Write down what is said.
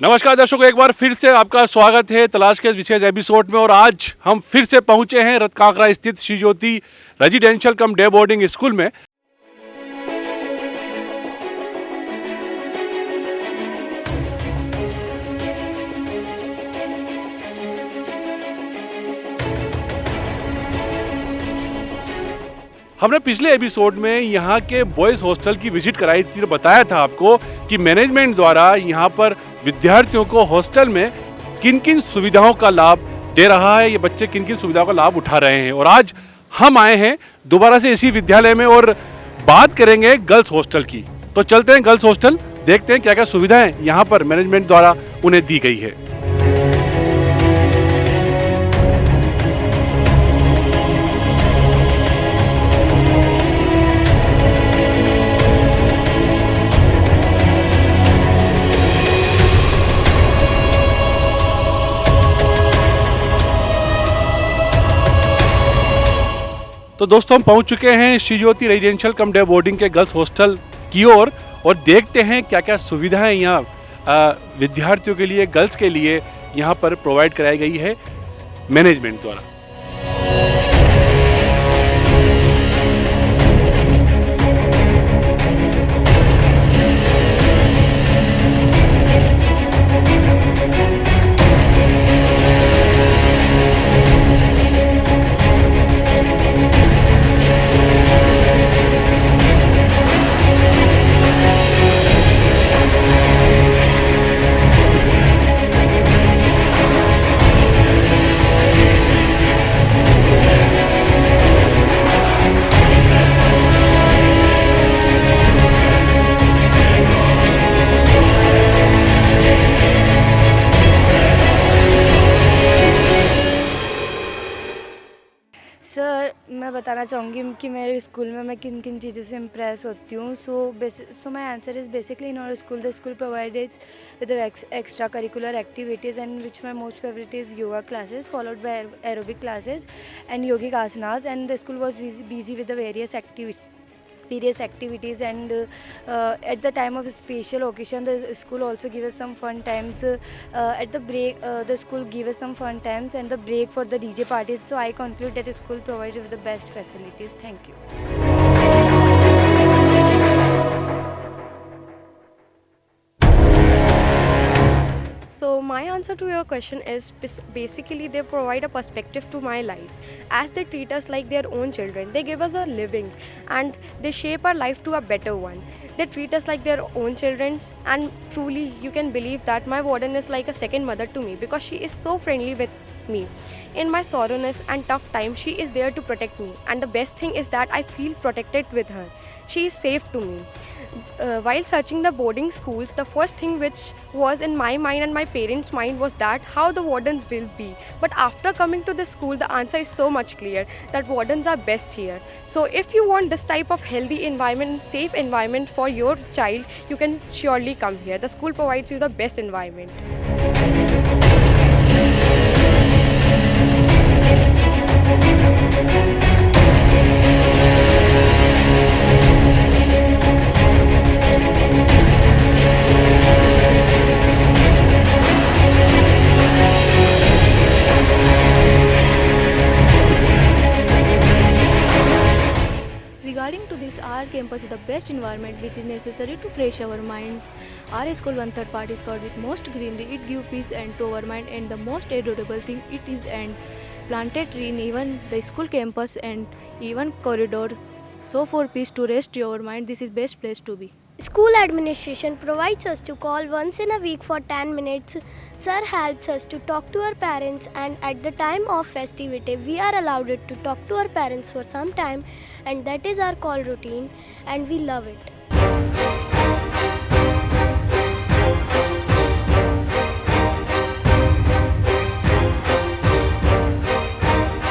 नमस्कार दर्शकों, एक बार फिर से आपका स्वागत है तलाश के विशेष एपिसोड में। और आज हम फिर से पहुंचे हैं रतकांकरा स्थित श्री ज्योति रेजिडेंशियल कम डे बोर्डिंग स्कूल में। हमने पिछले एपिसोड में यहाँ के बॉयज़ हॉस्टल की विजिट कराई थी, तो बताया था आपको कि मैनेजमेंट द्वारा यहाँ पर विद्यार्थियों को हॉस्टल में किन किन सुविधाओं का लाभ दे रहा है, ये बच्चे किन किन सुविधाओं का लाभ उठा रहे हैं। और आज हम आए हैं दोबारा से इसी विद्यालय में और बात करेंगे गर्ल्स हॉस्टल की। तो चलते हैं गर्ल्स हॉस्टल, देखते हैं क्या क्या सुविधाएं यहाँ पर मैनेजमेंट द्वारा उन्हें दी गई है। तो दोस्तों, हम पहुंच चुके हैं श्री ज्योति रेजिडेंशियल कम डे बोर्डिंग के गर्ल्स हॉस्टल की ओर और देखते हैं क्या क्या सुविधाएं यहाँ विद्यार्थियों के लिए, गर्ल्स के लिए यहाँ पर प्रोवाइड कराई गई है मैनेजमेंट द्वारा। सर, मैं बताना चाहूँगी कि मेरे स्कूल में मैं किन किन चीज़ों से इम्प्रेस होती हूँ। So my answer is basically in our school the school provided with extra curricular activities and which my most favourite is yoga classes followed by aerobic classes and yogic asanas, and the school was busy with the various activities and at the time of a special occasion the school also give us some fun times. At the break the school give us some fun times and the break for the DJ parties. So I conclude that the school provides with the best facilities. Thank you. So my answer to your question is basically they provide a perspective to my life. As they treat us like their own children, they give us a living and they shape our life to a better one. They treat us like their own children, and truly you can believe that my warden is like a second mother to me because she is so friendly with me. In my sorrowness and tough time, she is there to protect me, and the best thing is that I feel protected with her. She is safe to me. While searching the boarding schools, the first thing which was in my mind and my parents' mind was that how the wardens will be. But after coming to the school, the answer is so much clear that wardens are best here. So if you want this type of healthy environment, safe environment for your child, you can surely come here. The school provides you the best environment. Regarding to this, our campus is the best environment which is necessary to fresh our minds. Our school one third part is covered with most greenery. It gives peace and to our mind, and the most adorable thing it is and planted tree in even the school campus and even corridors. So for peace to rest your mind, this is best place to be. School administration provides us to call once in a week for 10 minutes. Sir helps us to talk to our parents, and at the time of festivity we are allowed to talk to our parents for some time, and that is our call routine and we love it.